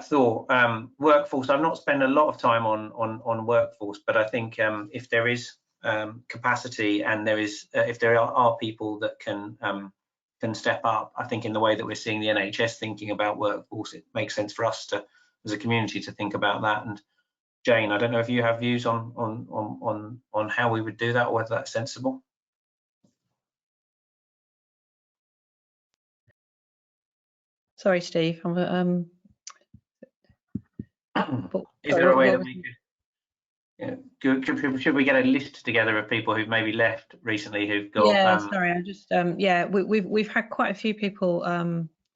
thought. Workforce, I've not spent a lot of time on workforce, but I think if there is capacity and there is, if there are people that can step up, I think in the way that we're seeing the NHS thinking about workforce, it makes sense for us to, as a community, to think about that. And Jane, I don't know if you have views on how we would do that or whether that's sensible. Sorry, Steve. Is there a way that we could, should we get a list together of people who've maybe left recently who've got? Yeah, sorry, I just yeah, we've had quite a few people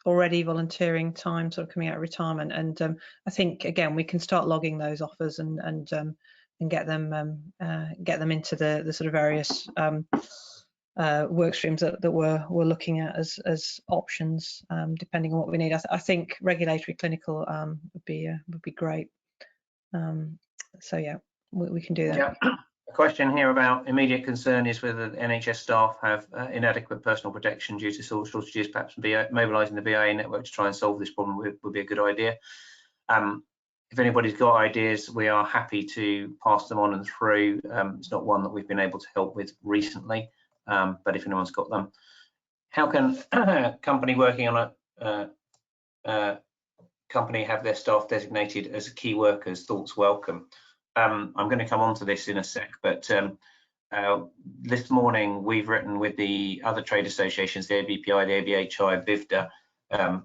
already volunteering time, sort of coming out of retirement, and I think again we can start logging those offers and get them into the sort of various work streams that we're looking at as options, depending on what we need. I think regulatory clinical would be great. So yeah, we can do that. Yeah. A question here about immediate concern is whether the NHS staff have inadequate personal protection due to shortages. Perhaps mobilising the BIA network to try and solve this problem would be a good idea. If anybody's got ideas, we are happy to pass them on and through. It's not one that we've been able to help with recently, but if anyone's got them. How can a company working on a company have their staff designated as key workers? Thoughts welcome. I'm going to come on to this in a sec, but this morning we've written with the other trade associations, the ABPI, the ABHI, BIVDA,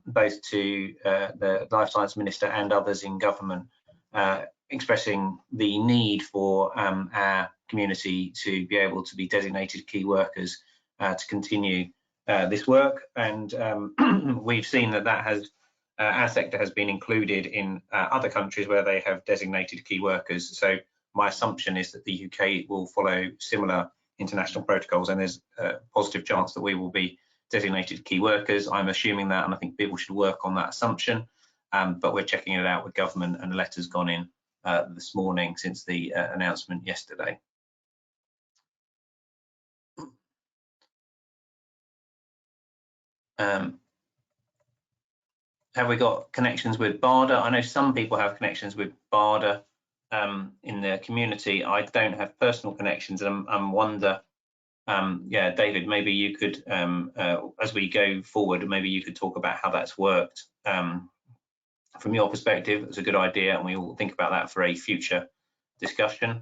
both to the Life Science Minister and others in government, expressing the need for our community to be able to be designated key workers to continue this work. And we've seen that has our sector has been included in other countries where they have designated key workers. So my assumption is that the UK will follow similar international protocols, and there's a positive chance that we will be designated key workers. I'm assuming that, and I think people should work on that assumption, but we're checking it out with government, and a letter's gone in this morning since the announcement yesterday. Have we got connections with Barda? I know some people have connections with Barda in their community. I don't have personal connections, and I wonder, yeah, David, maybe you could, as we go forward, maybe you could talk about how that's worked. From your perspective, it's a good idea, and we will think about that for a future discussion.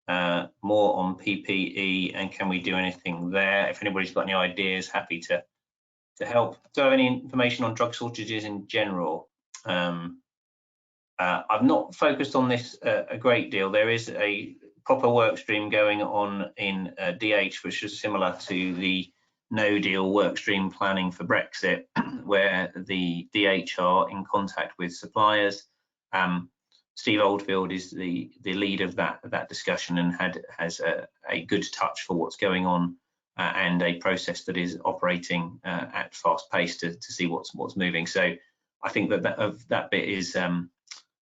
More on PPE, and can we do anything there? If anybody's got any ideas, happy to help. Do I have any information on drug shortages in general? I've not focused on this a great deal. There is a proper work stream going on in DH, which is similar to the no deal work stream planning for Brexit, where the DH are in contact with suppliers. Steve Oldfield is the lead of that discussion and has a good touch for what's going on, and a process that is operating at fast pace to see what's moving. So I think that bit is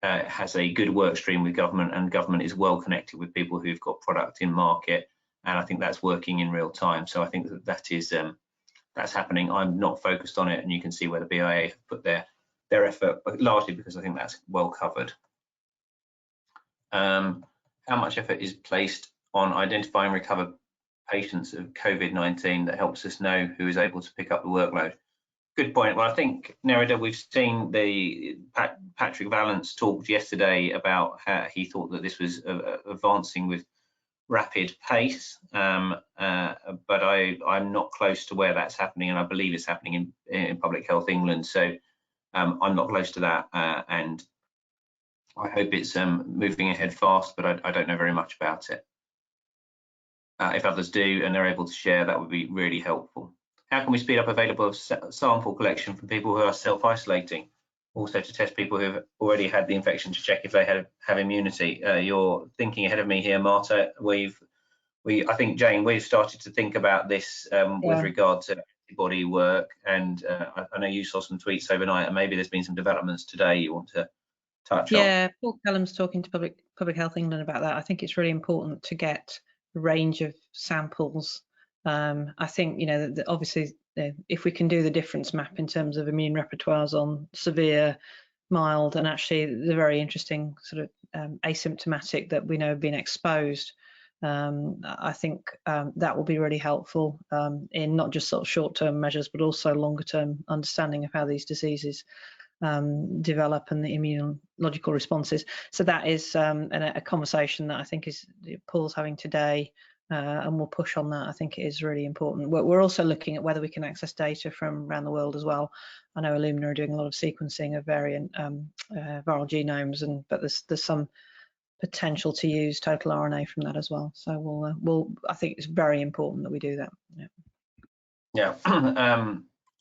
has a good work stream with government, and government is well connected with people who've got product in market, and I think that's working in real time. So I think that is that's happening. I'm not focused on it, and you can see where the BIA have put their effort, but largely because I think that's well covered. How much effort is placed on identifying recovered patients of COVID-19 that helps us know who is able to pick up the workload? Good point. Well, I think, Nerida, we've seen Patrick Vallance talked yesterday about how he thought that this was advancing with rapid pace, but I'm not close to where that's happening, and I believe it's happening in Public Health England. So I'm not close to that, and I hope it's moving ahead fast, but I don't know very much about it. If others do and they're able to share, that would be really helpful. How can we speed up available sample collection from people who are self-isolating? Also to test people who have already had the infection to check if they have immunity. You're thinking ahead of me here, Marta. We've I think, Jane, we've started to think about this with regard to antibody work, and I know you saw some tweets overnight, and maybe there's been some developments today you want to touch on. Yeah, Paul Callum's talking to Public Health England about that. I think it's really important to get a range of samples. I think, you know, that obviously if we can do the difference map in terms of immune repertoires on severe, mild, and actually the very interesting sort of asymptomatic that we know have been exposed, I think that will be really helpful in not just sort of short-term measures, but also longer-term understanding of how these diseases develop and the immunological responses. So that is a conversation that I think is Paul's having today, and we'll push on that. I think it is really important. We're also looking at whether we can access data from around the world as well. I know Illumina are doing a lot of sequencing of variant viral genomes, but there's some potential to use total RNA from that as well. So I think it's very important that we do that. Yeah.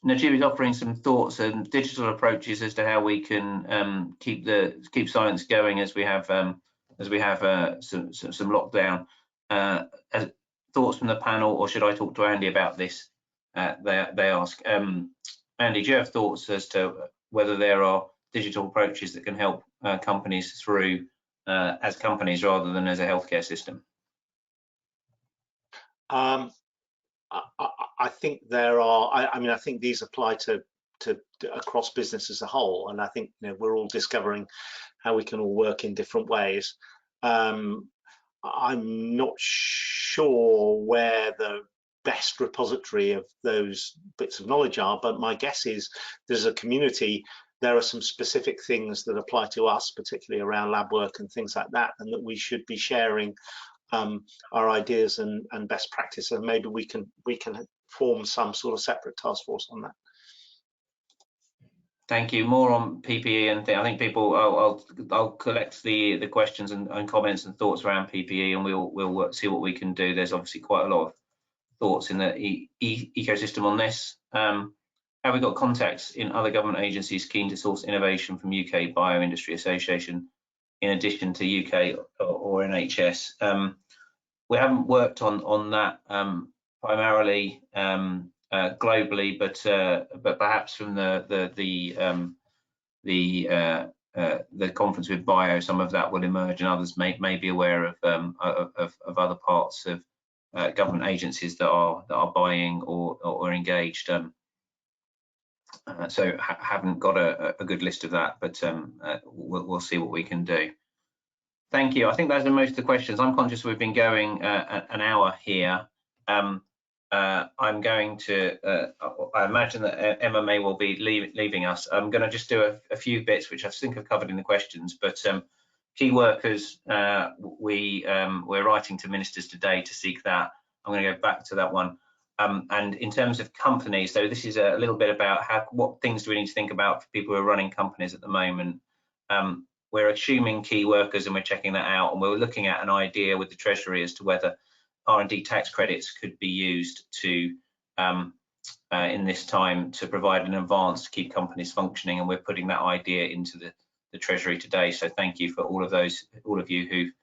Najib is offering some thoughts and digital approaches as to how we can keep science going as we have some lockdown. Thoughts from the panel, or should I talk to Andy about this? They ask. Andy, do you have thoughts as to whether there are digital approaches that can help companies through as companies rather than as a healthcare system? I think there are. I mean, I think these apply to across business as a whole, and I think, you know, we're all discovering how we can all work in different ways. I'm not sure where the best repository of those bits of knowledge are, but my guess is there's a community. There are some specific things that apply to us, particularly around lab work and things like that, and that we should be sharing our ideas and best practice, and maybe we can form some sort of separate task force on that. Thank you. More on PPE, and I think people. I'll collect the questions and comments and thoughts around PPE, and we'll see what we can do. There's obviously quite a lot of thoughts in the ecosystem on this. Have we got contacts in other government agencies keen to source innovation from UK Bioindustry Association in addition to UK or NHS? We haven't worked on that primarily globally, but perhaps from the conference with Bio, some of that will emerge, and others may be aware of other parts of government agencies that are buying or engaged. So haven't got a good list of that, but we'll see what we can do. Thank you. I think those are most of the questions. I'm conscious we've been going an hour here. I'm going to, I imagine that Emma may well be leaving us. I'm going to just do a few bits, which I think I've covered in the questions, but key workers, we're writing to ministers today to seek that. I'm going to go back to that one. And in terms of companies, so this is a little bit about what things do we need to think about for people who are running companies at the moment. We're assuming key workers, and we're checking that out, and we're looking at an idea with the Treasury as to whether R&D tax credits could be used to in this time to provide an advance to keep companies functioning, and we're putting that idea into the Treasury today. So thank you for all of you who've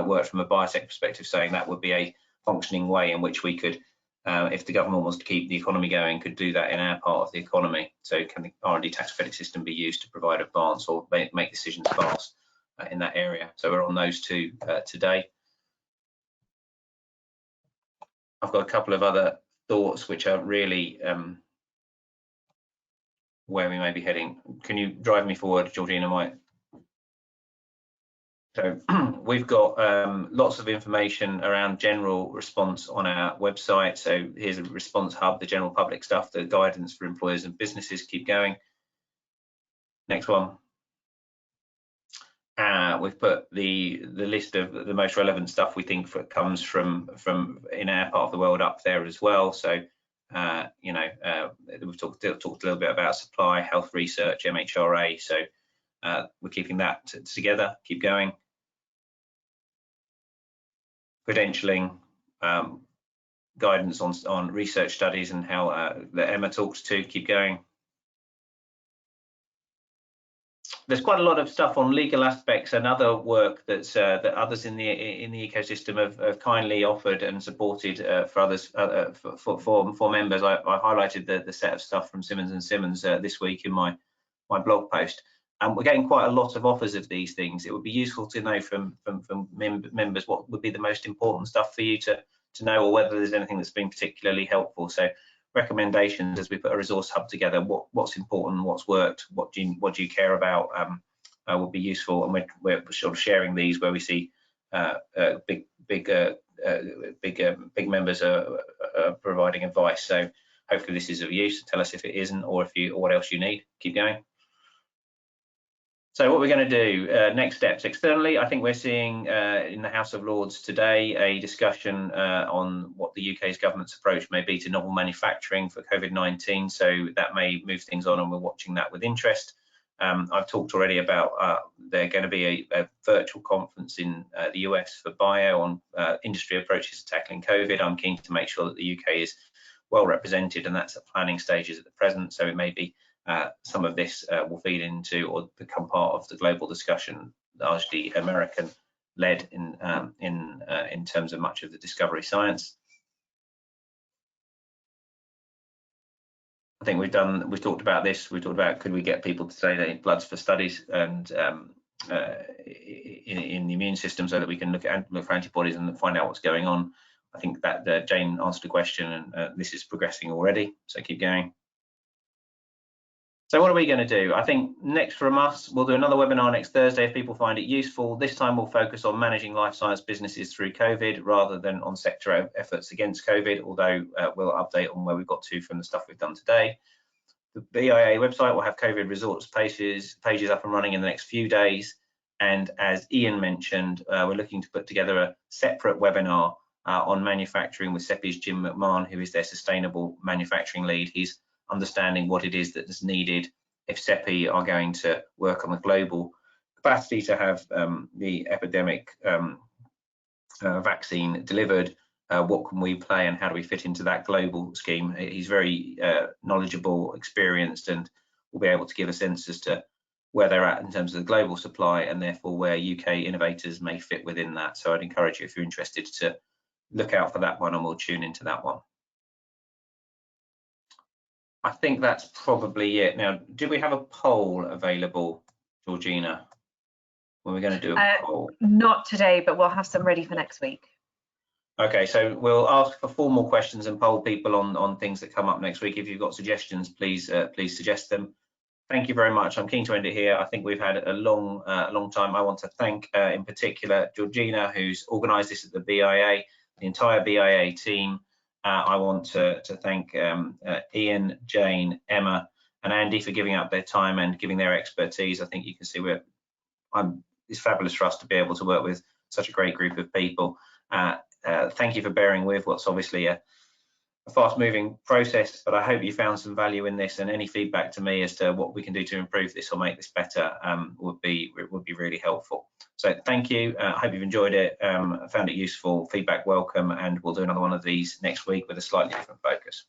worked from a biotech perspective, saying that would be a functioning way in which we could, if the government wants to keep the economy going, could do that in our part of the economy. So can the R&D tax credit system be used to provide advance or make decisions fast in that area? So we're on those two today. I've got a couple of other thoughts which are really where we may be heading. Can you drive me forward, Georgina, Mike? So we've got lots of information around general response on our website. So here's a response hub, the general public stuff, the guidance for employers and businesses. Keep going. Next one. We've put the list of the most relevant stuff we think comes from in our part of the world up there as well. So you know, we've talked a little bit about supply, health research, MHRA. So we're keeping that together. Keep going. Credentialing, guidance on research studies and how that Emma talks to. Keep going. there's quite a lot of stuff on legal aspects and other work that's that others in the ecosystem have kindly offered and supported for others for members. I highlighted the set of stuff from Simmons & Simmons this week in my blog post. And we're getting quite a lot of offers of these things. It would be useful to know from members what would be the most important stuff for you to know, or whether there's anything that's been particularly helpful. So recommendations as we put a resource hub together, what's important, what's worked, what do you care about, would be useful. And we're sort of sharing these where we see big members are providing advice. So hopefully this is of use. Tell us if it isn't, or what else you need. Keep going. So what we're going to do, next steps externally, I think we're seeing in the House of Lords today a discussion on what the UK's government's approach may be to novel manufacturing for COVID-19. So that may move things on, and we're watching that with interest. I've talked already about there's going to be a virtual conference in the US for BIA on industry approaches to tackling COVID. I'm keen to make sure that the UK is well represented, and that's at planning stages at the present. So it may be some of this will feed into or become part of the global discussion, largely American-led in terms of much of the discovery science. I think we've talked about this. We talked about, could we get people to say they need bloods for studies and in the immune system, so that we can look for antibodies and find out what's going on. I think that Jane answered the question, and this is progressing already. So keep going. So what are we going to do? I think next from us, we'll do another webinar next Thursday if people find it useful. This time we'll focus on managing life science businesses through COVID rather than on sector efforts against COVID, although we'll update on where we've got to from the stuff we've done today. The BIA website will have COVID resource pages up and running in the next few days. And as Ian mentioned, we're looking to put together a separate webinar on manufacturing with CEPI's Jim McMahon, who is their sustainable manufacturing lead. He's understanding what it is that is needed if CEPI are going to work on the global capacity to have the epidemic vaccine delivered. What can we play and how do we fit into that global scheme? He's very knowledgeable, experienced, and will be able to give a sense as to where they're at in terms of the global supply, and therefore where UK innovators may fit within that. So I'd encourage you, if you're interested, to look out for that one, and we'll tune into that one. I think that's probably it. Now, do we have a poll available, Georgina? When we're going to do a poll? Not today, but we'll have some ready for next week. Okay, so we'll ask for formal questions and poll people on things that come up next week. If you've got suggestions, please suggest them. Thank you very much. I'm keen to end it here. I think we've had a long time. I want to thank in particular Georgina, who's organised this at the BIA, the entire BIA team. I want to thank Ian, Jane, Emma, and Andy for giving up their time and giving their expertise. I think you can see it's fabulous for us to be able to work with such a great group of people. Thank you for bearing with what's obviously a fast-moving process, but I hope you found some value in this, and any feedback to me as to what we can do to improve this or make this better would be really helpful. So thank you. I hope you've enjoyed it, found it useful. Feedback welcome, and we'll do another one of these next week with a slightly different focus.